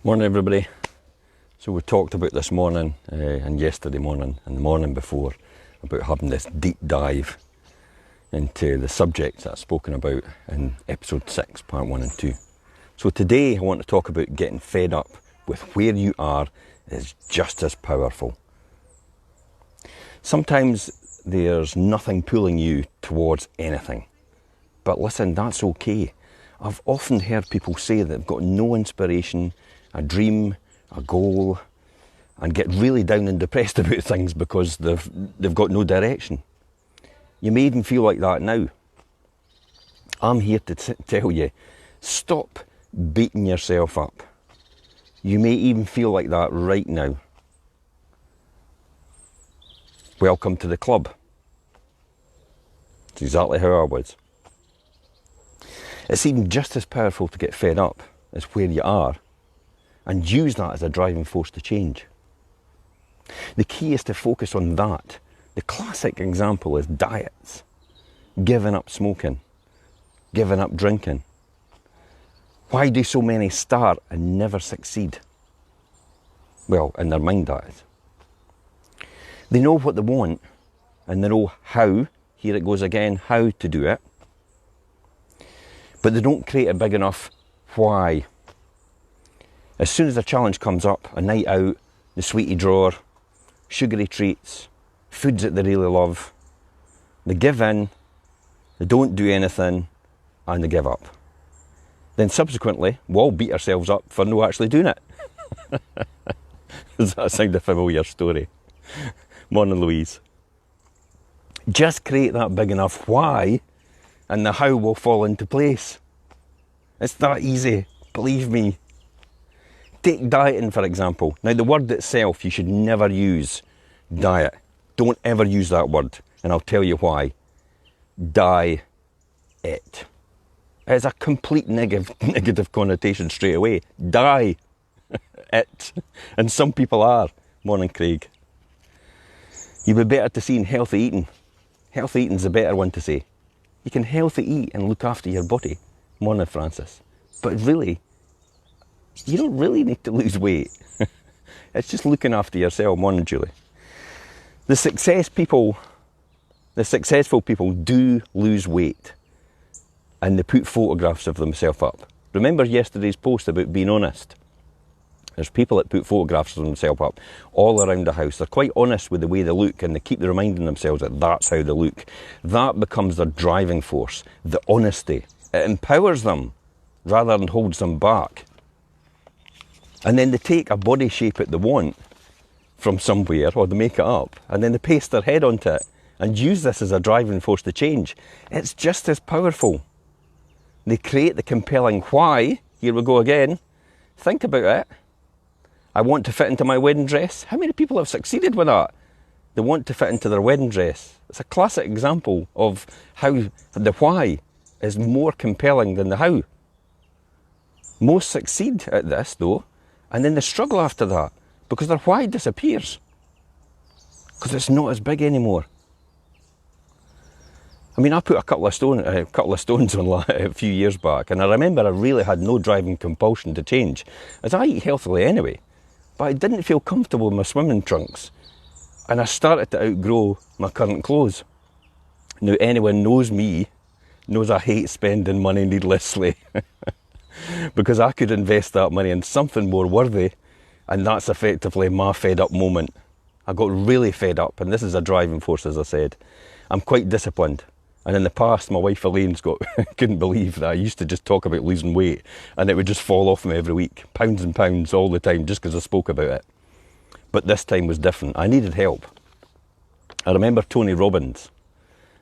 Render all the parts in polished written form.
Morning everybody. So we talked about this morning and yesterday morning and the morning before about having this deep dive into the subjects that I've spoken about in episode 6, part 1 and 2. So today I want to talk about getting fed up with where you are is just as powerful. Sometimes there's nothing pulling you towards anything. But listen, that's okay. I've often heard people say that they've got no inspiration, a dream, a goal, and get really down and depressed about things because they've got no direction. You may even feel like that now. I'm here to tell you, stop beating yourself up. You may even feel like that right now. Welcome to the club. It's exactly how I was. It's even just as powerful to get fed up as where you are and use that as a driving force to change. The key is to focus on that. The classic example is diets. Giving up smoking, giving up drinking. Why do so many start and never succeed? Well, in their mind that is. They know what they want and they know how, here it goes again, how to do it. But they don't create a big enough why. As soon as a challenge comes up, a night out, the sweetie drawer, sugary treats, foods that they really love, they give in, they don't do anything, and they give up. Then subsequently, we all beat ourselves up for not actually doing it. Does that sound a familiar story? Morning, Louise. Just create that big enough why, and the how will fall into place. It's that easy, believe me. Take dieting, for example. Now, the word itself, you should never use diet. Don't ever use that word, and I'll tell you why. Die it. It's a complete negative connotation straight away. Die it. And some people are. Morning, Craig. You'd be better to see in healthy eating. Healthy eating's the better one to say. You can healthy eat and look after your body. Morning, Francis. But really, you don't really need to lose weight. It's just looking after yourself. Morning, Julie. The successful people do lose weight and they put photographs of themselves up. Remember yesterday's post about being honest? There's people that put photographs of themselves up all around the house. They're quite honest with the way they look and they keep reminding themselves that that's how they look. That becomes their driving force, the honesty. It empowers them rather than holds them back. And then they take a body shape that they want from somewhere, or they make it up, and then they paste their head onto it and use this as a driving force to change. It's just as powerful. They create the compelling why. Here we go again. Think about it. I want to fit into my wedding dress. How many people have succeeded with that? They want to fit into their wedding dress. It's a classic example of how the why is more compelling than the how. Most succeed at this though, and then they struggle after that because their why disappears. Because it's not as big anymore. I mean, I put a couple of stones on a few years back, and I remember I really had no driving compulsion to change, as I eat healthily anyway. But I didn't feel comfortable in my swimming trunks, and I started to outgrow my current clothes. Now, anyone knows me knows I hate spending money needlessly, because I could invest that money in something more worthy, and that's effectively my fed up moment. I got really fed up, and this is a driving force, as I said. I'm quite disciplined. And in the past, my wife Elaine's couldn't believe that I used to just talk about losing weight and it would just fall off me every week. Pounds and pounds all the time just because I spoke about it. But this time was different. I needed help. I remember Tony Robbins.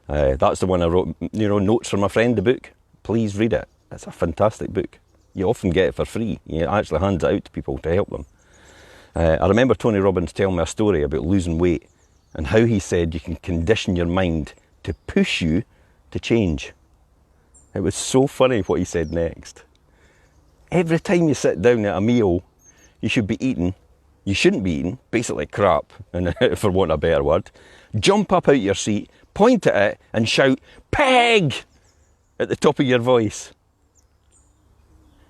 That's the one I wrote, notes from a friend, the book. Please read it. It's a fantastic book. You often get it for free. He actually hands it out to people to help them. I remember Tony Robbins telling me a story about losing weight and how he said you can condition your mind to push you to change. It was so funny what he said next. Every time you sit down at a meal, you shouldn't be eating, basically crap, and for want of a better word. Jump up out your seat, point at it and shout, "Peg!" at the top of your voice.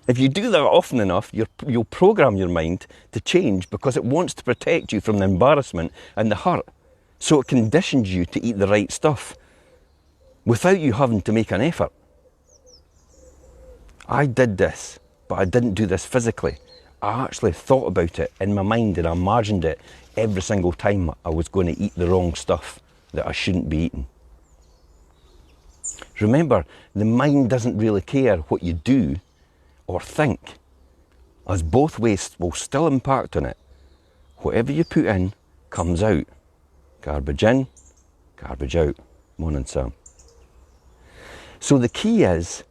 If you do that often enough, you'll program your mind to change because it wants to protect you from the embarrassment and the hurt. So it conditions you to eat the right stuff without you having to make an effort. I did this, but I didn't do this physically. I actually thought about it in my mind and I imagined it every single time I was going to eat the wrong stuff that I shouldn't be eating. Remember, the mind doesn't really care what you do or think, as both ways will still impact on it. Whatever you put in comes out. Garbage in, garbage out. Morning, Sam. So the key is,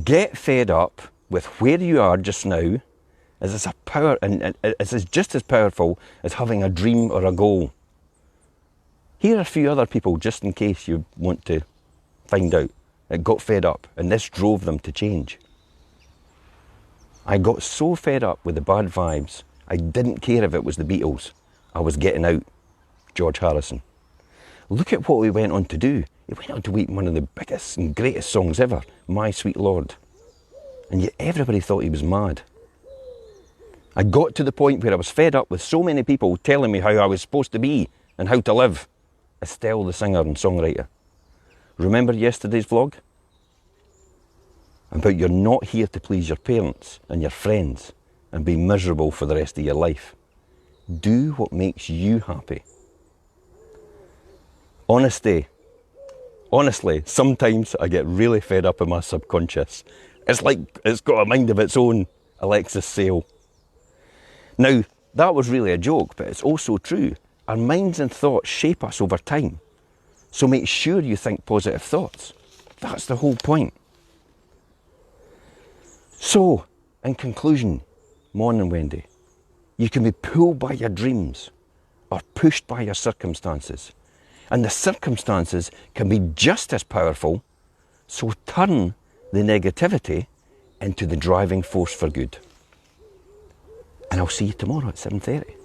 get fed up with where you are just now, as it's a power, and it's just as powerful as having a dream or a goal. Here are a few other people, just in case you want to find out, that got fed up, and this drove them to change. I got so fed up with the bad vibes, I didn't care if it was the Beatles. I was getting out. George Harrison. Look at what we went on to do. He went on to write one of the biggest and greatest songs ever, My Sweet Lord. And yet everybody thought he was mad. I got to the point where I was fed up with so many people telling me how I was supposed to be and how to live. Estelle, the singer and songwriter. Remember yesterday's vlog? About you're not here to please your parents and your friends and be miserable for the rest of your life. Do what makes you happy. Honestly, sometimes I get really fed up in my subconscious. It's like it's got a mind of its own, Alexis Sale. Now, that was really a joke, but it's also true. Our minds and thoughts shape us over time. So make sure you think positive thoughts. That's the whole point. So, in conclusion, morning Wendy, you can be pulled by your dreams or pushed by your circumstances. And the circumstances can be just as powerful, so turn the negativity into the driving force for good. And I'll see you tomorrow at 7:30.